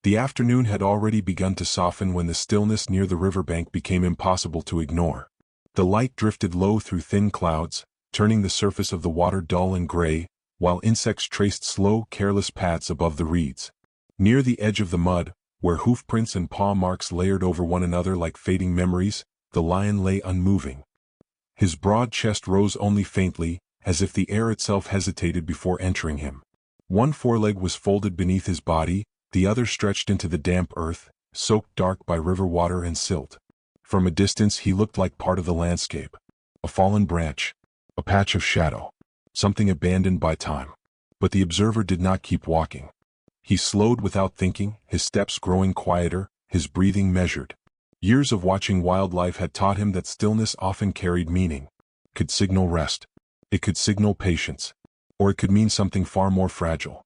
The afternoon had already begun to soften when the stillness near the riverbank became impossible to ignore. The light drifted low through thin clouds, turning the surface of the water dull and gray, while insects traced slow, careless paths above the reeds. Near the edge of the mud, where hoofprints and paw marks layered over one another like fading memories, the lion lay unmoving. His broad chest rose only faintly, as if the air itself hesitated before entering him. One foreleg was folded beneath his body, the other stretched into the damp earth, soaked dark by river water and silt. From a distance he looked like part of the landscape. A fallen branch. A patch of shadow. Something abandoned by time. But the observer did not keep walking. He slowed without thinking, his steps growing quieter, his breathing measured. Years of watching wildlife had taught him that stillness often carried meaning. It could signal rest. It could signal patience. Or it could mean something far more fragile.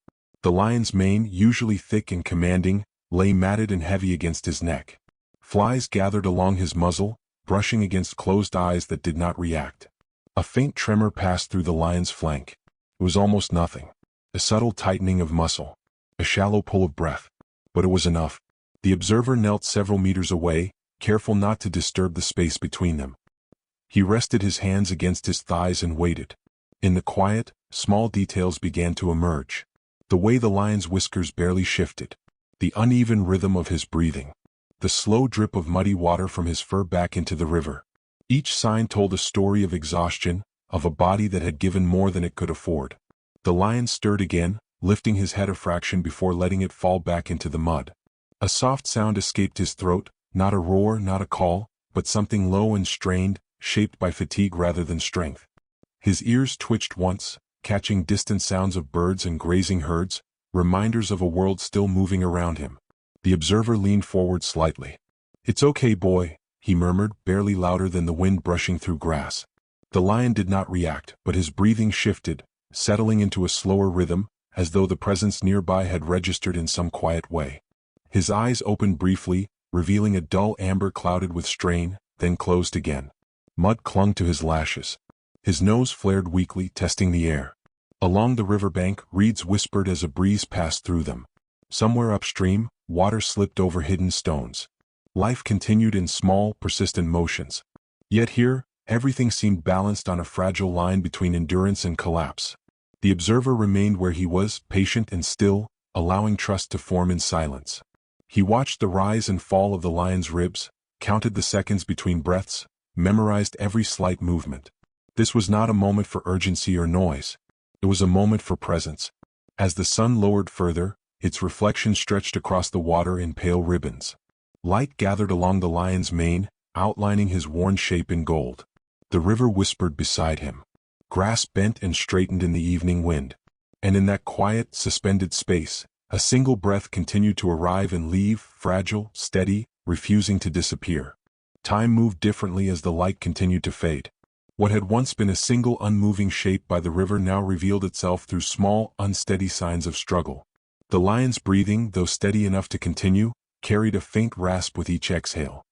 The lion's mane, usually thick and commanding, lay matted and heavy against his neck. Flies gathered along his muzzle, brushing against closed eyes that did not react. A faint tremor passed through the lion's flank. It was almost nothing. A subtle tightening of muscle. A shallow pull of breath. But it was enough. The observer knelt several meters away, careful not to disturb the space between them. He rested his hands against his thighs and waited. In the quiet, small details began to emerge. The way the lion's whiskers barely shifted. The uneven rhythm of his breathing. The slow drip of muddy water from his fur back into the river. Each sign told a story of exhaustion, of a body that had given more than it could afford. The lion stirred again, lifting his head a fraction before letting it fall back into the mud. A soft sound escaped his throat, not a roar, not a call, but something low and strained, shaped by fatigue rather than strength. His ears twitched once, catching distant sounds of birds and grazing herds, reminders of a world still moving around him. The observer leaned forward slightly. "It's okay, boy," he murmured, barely louder than the wind brushing through grass. The lion did not react, but his breathing shifted, settling into a slower rhythm, as though the presence nearby had registered in some quiet way. His eyes opened briefly, revealing a dull amber clouded with strain, then closed again. Mud clung to his lashes. His nose flared weakly, testing the air. Along the riverbank, reeds whispered as a breeze passed through them. Somewhere upstream, water slipped over hidden stones. Life continued in small, persistent motions. Yet here, everything seemed balanced on a fragile line between endurance and collapse. The observer remained where he was, patient and still, allowing trust to form in silence. He watched the rise and fall of the lion's ribs, counted the seconds between breaths, memorized every slight movement. This was not a moment for urgency or noise. It was a moment for presence. As the sun lowered further, its reflection stretched across the water in pale ribbons. Light gathered along the lion's mane, outlining his worn shape in gold. The river whispered beside him. Grass bent and straightened in the evening wind. And in that quiet, suspended space, a single breath continued to arrive and leave, fragile, steady, refusing to disappear. Time moved differently as the light continued to fade. What had once been a single unmoving shape by the river now revealed itself through small, unsteady signs of struggle. The lion's breathing, though steady enough to continue, carried a faint rasp with each exhale.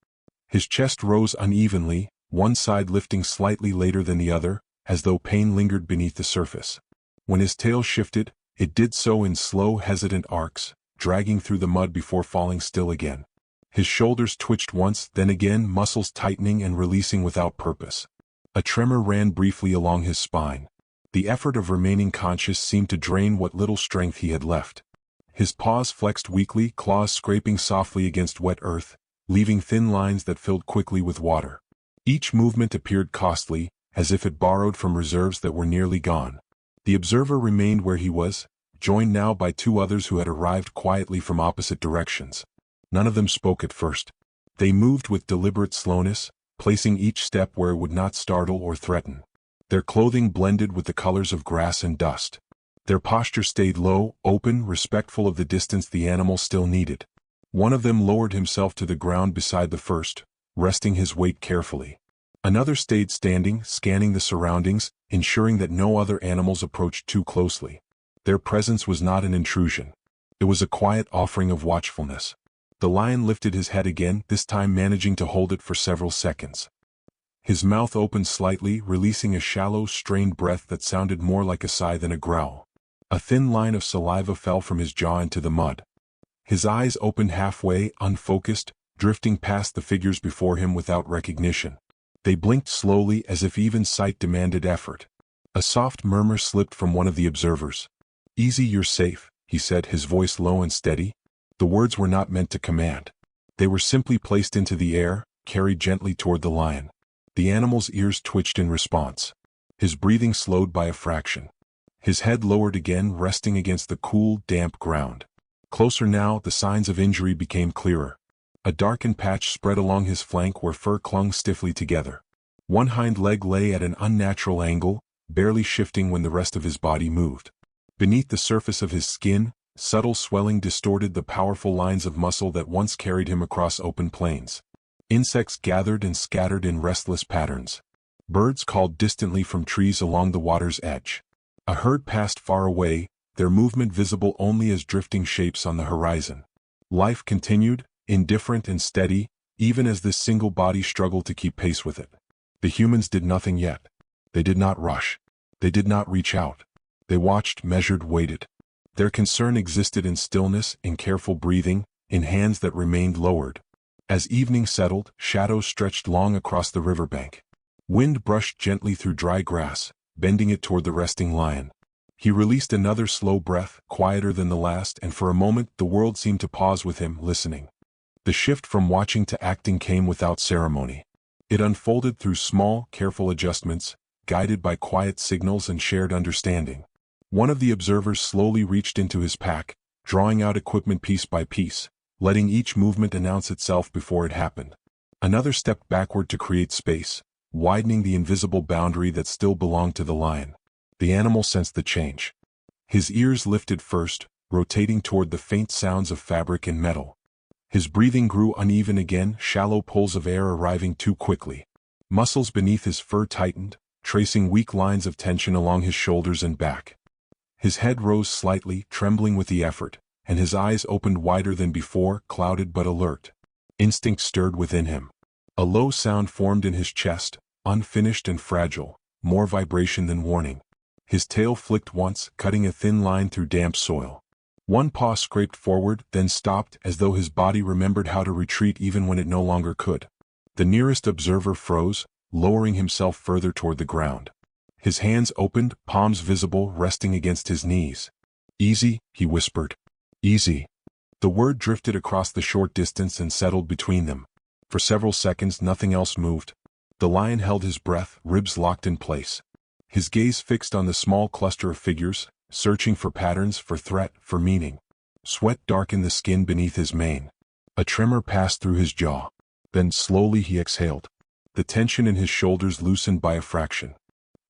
His chest rose unevenly, one side lifting slightly later than the other, as though pain lingered beneath the surface. When his tail shifted, it did so in slow, hesitant arcs, dragging through the mud before falling still again. His shoulders twitched once, then again, muscles tightening and releasing without purpose. A tremor ran briefly along his spine. The effort of remaining conscious seemed to drain what little strength he had left. His paws flexed weakly, claws scraping softly against wet earth, leaving thin lines that filled quickly with water. Each movement appeared costly, as if it borrowed from reserves that were nearly gone. The observer remained where he was, joined now by two others who had arrived quietly from opposite directions. None of them spoke at first. They moved with deliberate slowness, placing each step where it would not startle or threaten. Their clothing blended with the colors of grass and dust. Their posture stayed low, open, respectful of the distance the animal still needed. One of them lowered himself to the ground beside the first, resting his weight carefully. Another stayed standing, scanning the surroundings, ensuring that no other animals approached too closely. Their presence was not an intrusion. It was a quiet offering of watchfulness. The lion lifted his head again, this time managing to hold it for several seconds. His mouth opened slightly, releasing a shallow, strained breath that sounded more like a sigh than a growl. A thin line of saliva fell from his jaw into the mud. His eyes opened halfway, unfocused, drifting past the figures before him without recognition. They blinked slowly as if even sight demanded effort. A soft murmur slipped from one of the observers. "Easy, you're safe," he said, his voice low and steady. The words were not meant to command. They were simply placed into the air, carried gently toward the lion. The animal's ears twitched in response. His breathing slowed by a fraction. His head lowered again, resting against the cool, damp ground. Closer now, the signs of injury became clearer. A darkened patch spread along his flank where fur clung stiffly together. One hind leg lay at an unnatural angle, barely shifting when the rest of his body moved. Beneath the surface of his skin, subtle swelling distorted the powerful lines of muscle that once carried him across open plains. Insects gathered and scattered in restless patterns. Birds called distantly from trees along the water's edge. A herd passed far away, their movement visible only as drifting shapes on the horizon. Life continued, indifferent and steady, even as this single body struggled to keep pace with it. The humans did nothing yet. They did not rush. They did not reach out. They watched, measured, waited. Their concern existed in stillness, in careful breathing, in hands that remained lowered. As evening settled, shadows stretched long across the riverbank. Wind brushed gently through dry grass, bending it toward the resting lion. He released another slow breath, quieter than the last, and for a moment the world seemed to pause with him, listening. The shift from watching to acting came without ceremony. It unfolded through small, careful adjustments, guided by quiet signals and shared understanding. One of the observers slowly reached into his pack, drawing out equipment piece by piece, letting each movement announce itself before it happened. Another stepped backward to create space, widening the invisible boundary that still belonged to the lion. The animal sensed the change. His ears lifted first, rotating toward the faint sounds of fabric and metal. His breathing grew uneven again, shallow pulls of air arriving too quickly. Muscles beneath his fur tightened, tracing weak lines of tension along his shoulders and back. His head rose slightly, trembling with the effort, and his eyes opened wider than before, clouded but alert. Instinct stirred within him. A low sound formed in his chest, unfinished and fragile, more vibration than warning. His tail flicked once, cutting a thin line through damp soil. One paw scraped forward, then stopped, as though his body remembered how to retreat even when it no longer could. The nearest observer froze, lowering himself further toward the ground. His hands opened, palms visible, resting against his knees. "Easy," he whispered. "Easy." The word drifted across the short distance and settled between them. For several seconds nothing else moved. The lion held his breath, ribs locked in place. His gaze fixed on the small cluster of figures, searching for patterns, for threat, for meaning. Sweat darkened the skin beneath his mane. A tremor passed through his jaw. Then slowly he exhaled. The tension in his shoulders loosened by a fraction.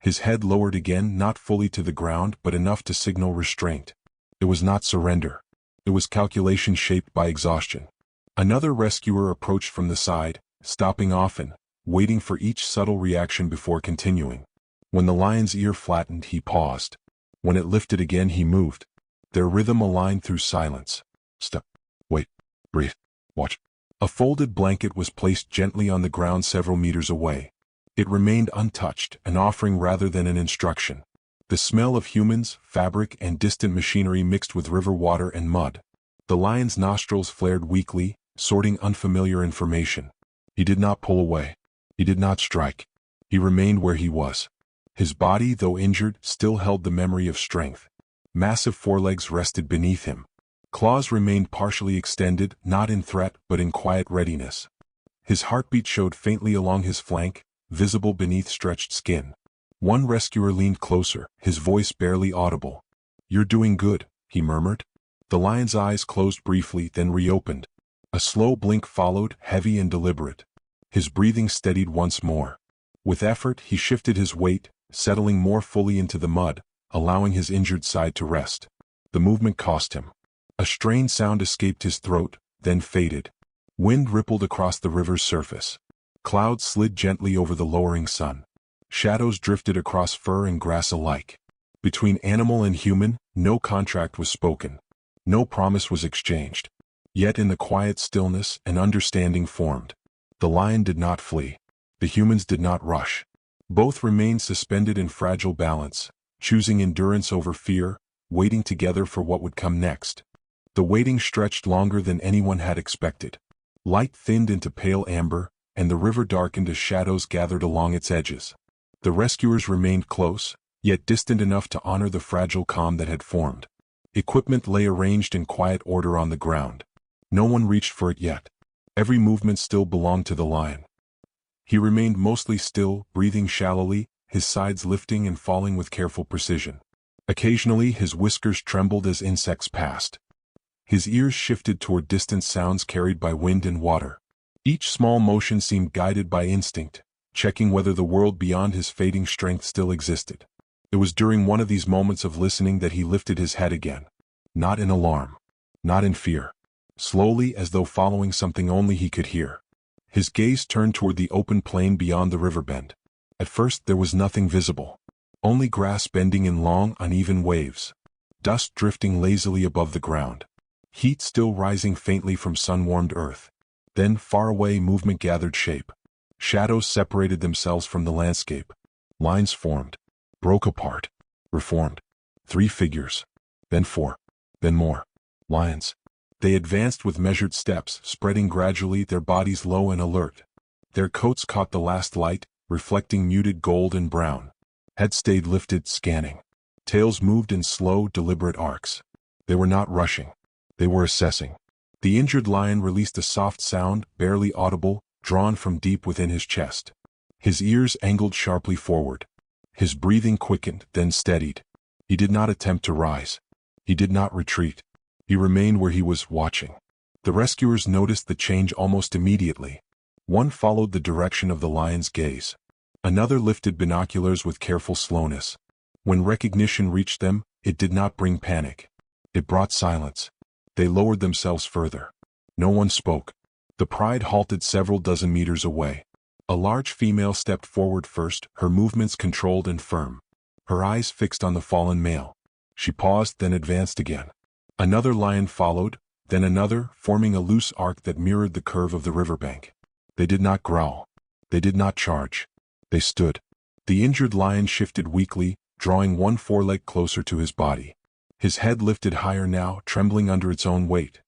His head lowered again, not fully to the ground, but enough to signal restraint. It was not surrender. It was calculation shaped by exhaustion. Another rescuer approached from the side, stopping often, waiting for each subtle reaction before continuing. When the lion's ear flattened, he paused. When it lifted again, he moved. Their rhythm aligned through silence. Step. Wait. Breathe. Watch. A folded blanket was placed gently on the ground several meters away. It remained untouched, an offering rather than an instruction. The smell of humans, fabric, and distant machinery mixed with river water and mud. The lion's nostrils flared weakly, sorting unfamiliar information. He did not pull away. He did not strike. He remained where he was. His body, though injured, still held the memory of strength. Massive forelegs rested beneath him. Claws remained partially extended, not in threat, but in quiet readiness. His heartbeat showed faintly along his flank, visible beneath stretched skin. One rescuer leaned closer, his voice barely audible. "You're doing good," he murmured. The lion's eyes closed briefly, then reopened. A slow blink followed, heavy and deliberate. His breathing steadied once more. With effort, he shifted his weight, settling more fully into the mud, allowing his injured side to rest. The movement cost him. A strained sound escaped his throat, then faded. Wind rippled across the river's surface. Clouds slid gently over the lowering sun. Shadows drifted across fur and grass alike. Between animal and human, no contract was spoken. No promise was exchanged. Yet in the quiet stillness, an understanding formed. The lion did not flee. The humans did not rush. Both remained suspended in fragile balance, choosing endurance over fear, waiting together for what would come next. The waiting stretched longer than anyone had expected. Light thinned into pale amber, and the river darkened as shadows gathered along its edges. The rescuers remained close, yet distant enough to honor the fragile calm that had formed. Equipment lay arranged in quiet order on the ground. No one reached for it yet. Every movement still belonged to the lion. He remained mostly still, breathing shallowly, his sides lifting and falling with careful precision. Occasionally his whiskers trembled as insects passed. His ears shifted toward distant sounds carried by wind and water. Each small motion seemed guided by instinct, checking whether the world beyond his fading strength still existed. It was during one of these moments of listening that he lifted his head again. Not in alarm. Not in fear. Slowly, as though following something only he could hear. His gaze turned toward the open plain beyond the river bend. At first there was nothing visible. Only grass bending in long, uneven waves. Dust drifting lazily above the ground. Heat still rising faintly from sun-warmed earth. Then, far away, movement gathered shape. Shadows separated themselves from the landscape. Lines formed. Broke apart. Reformed. 3 figures. Then 4. Then more. Lions. They advanced with measured steps, spreading gradually, their bodies low and alert. Their coats caught the last light, reflecting muted gold and brown. Heads stayed lifted, scanning. Tails moved in slow, deliberate arcs. They were not rushing. They were assessing. The injured lion released a soft sound, barely audible, drawn from deep within his chest. His ears angled sharply forward. His breathing quickened, then steadied. He did not attempt to rise. He did not retreat. He remained where he was, watching. The rescuers noticed the change almost immediately. One followed the direction of the lion's gaze. Another lifted binoculars with careful slowness. When recognition reached them, it did not bring panic. It brought silence. They lowered themselves further. No one spoke. The pride halted several dozen meters away. A large female stepped forward first, her movements controlled and firm. Her eyes fixed on the fallen male. She paused, then advanced again. Another lion followed, then another, forming a loose arc that mirrored the curve of the riverbank. They did not growl. They did not charge. They stood. The injured lion shifted weakly, drawing one foreleg closer to his body. His head lifted higher now, trembling under its own weight.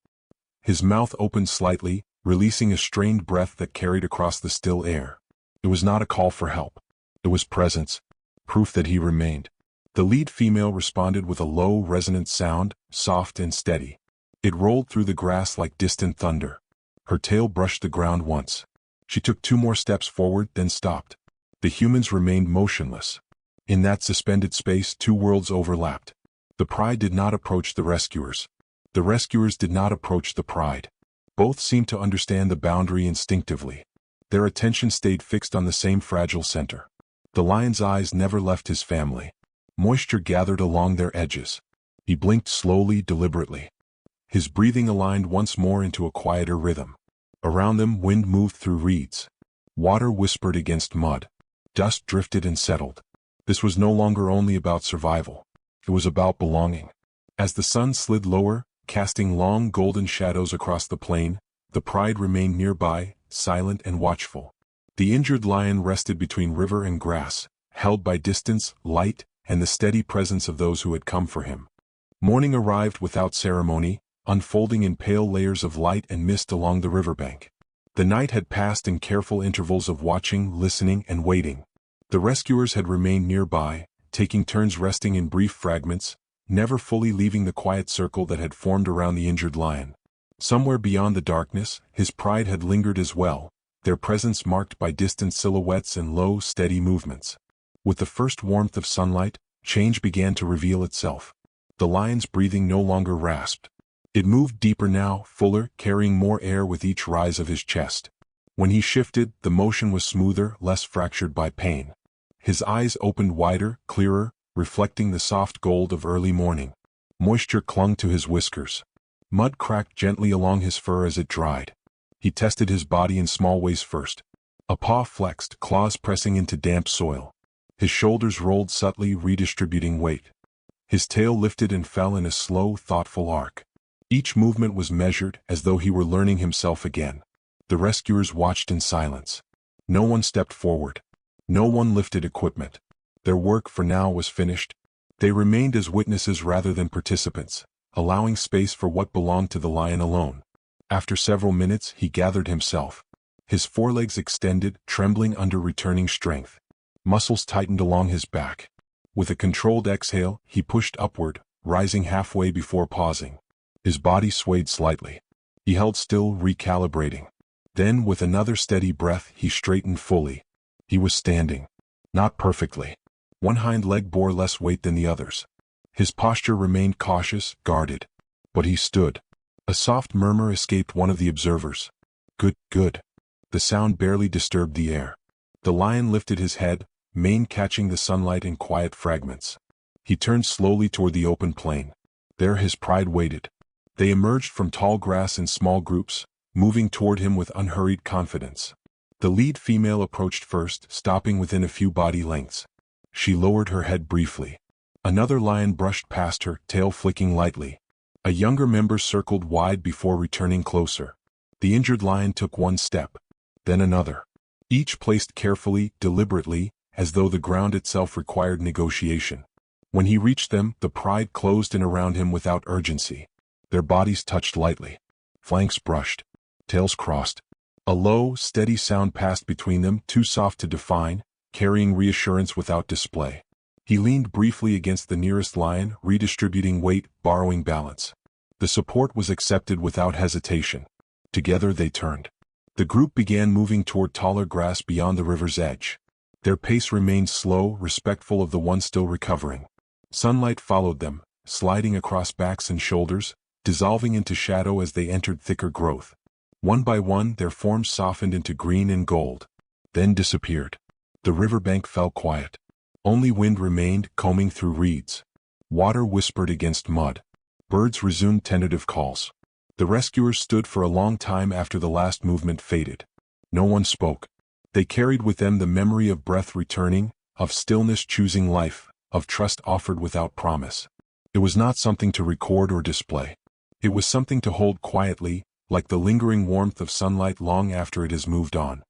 His mouth opened slightly, releasing a strained breath that carried across the still air. It was not a call for help. It was presence. Proof that he remained. The lead female responded with a low, resonant sound, soft and steady. It rolled through the grass like distant thunder. Her tail brushed the ground once. She took 2 more steps forward, then stopped. The humans remained motionless. In that suspended space, 2 worlds overlapped. The pride did not approach the rescuers. The rescuers did not approach the pride. Both seemed to understand the boundary instinctively. Their attention stayed fixed on the same fragile center. The lion's eyes never left his family. Moisture gathered along their edges. He blinked slowly, deliberately. His breathing aligned once more into a quieter rhythm. Around them, wind moved through reeds. Water whispered against mud. Dust drifted and settled. This was no longer only about survival. It was about belonging. As the sun slid lower, casting long golden shadows across the plain, the pride remained nearby, silent and watchful. The injured lion rested between river and grass, held by distance, light, and the steady presence of those who had come for him. Morning arrived without ceremony, unfolding in pale layers of light and mist along the riverbank. The night had passed in careful intervals of watching, listening, and waiting. The rescuers had remained nearby, taking turns resting in brief fragments, never fully leaving the quiet circle that had formed around the injured lion. Somewhere beyond the darkness, his pride had lingered as well, their presence marked by distant silhouettes and low, steady movements. With the first warmth of sunlight, change began to reveal itself. The lion's breathing no longer rasped. It moved deeper now, fuller, carrying more air with each rise of his chest. When he shifted, the motion was smoother, less fractured by pain. His eyes opened wider, clearer, reflecting the soft gold of early morning. Moisture clung to his whiskers. Mud cracked gently along his fur as it dried. He tested his body in small ways first. A paw flexed, claws pressing into damp soil. His shoulders rolled subtly, redistributing weight. His tail lifted and fell in a slow, thoughtful arc. Each movement was measured, as though he were learning himself again. The rescuers watched in silence. No one stepped forward. No one lifted equipment. Their work for now was finished. They remained as witnesses rather than participants, allowing space for what belonged to the lion alone. After several minutes, he gathered himself. His forelegs extended, trembling under returning strength. Muscles tightened along his back. With a controlled exhale, he pushed upward, rising halfway before pausing. His body swayed slightly. He held still, recalibrating. Then, with another steady breath, he straightened fully. He was standing. Not perfectly. One hind leg bore less weight than the others. His posture remained cautious, guarded. But he stood. A soft murmur escaped one of the observers. Good, good. The sound barely disturbed the air. The lion lifted his head, mane catching the sunlight in quiet fragments. He turned slowly toward the open plain. There his pride waited. They emerged from tall grass in small groups, moving toward him with unhurried confidence. The lead female approached first, stopping within a few body lengths. She lowered her head briefly. Another lion brushed past her, tail flicking lightly. A younger member circled wide before returning closer. The injured lion took one step, then another. Each placed carefully, deliberately, as though the ground itself required negotiation. When he reached them, the pride closed in around him without urgency. Their bodies touched lightly. Flanks brushed. Tails crossed. A low, steady sound passed between them, too soft to define, carrying reassurance without display. He leaned briefly against the nearest lion, redistributing weight, borrowing balance. The support was accepted without hesitation. Together they turned. The group began moving toward taller grass beyond the river's edge. Their pace remained slow, respectful of the one still recovering. Sunlight followed them, sliding across backs and shoulders, dissolving into shadow as they entered thicker growth. One by one, their forms softened into green and gold, then disappeared. The riverbank fell quiet. Only wind remained, combing through reeds. Water whispered against mud. Birds resumed tentative calls. The rescuers stood for a long time after the last movement faded. No one spoke. They carried with them the memory of breath returning, of stillness choosing life, of trust offered without promise. It was not something to record or display. It was something to hold quietly, like the lingering warmth of sunlight long after it has moved on.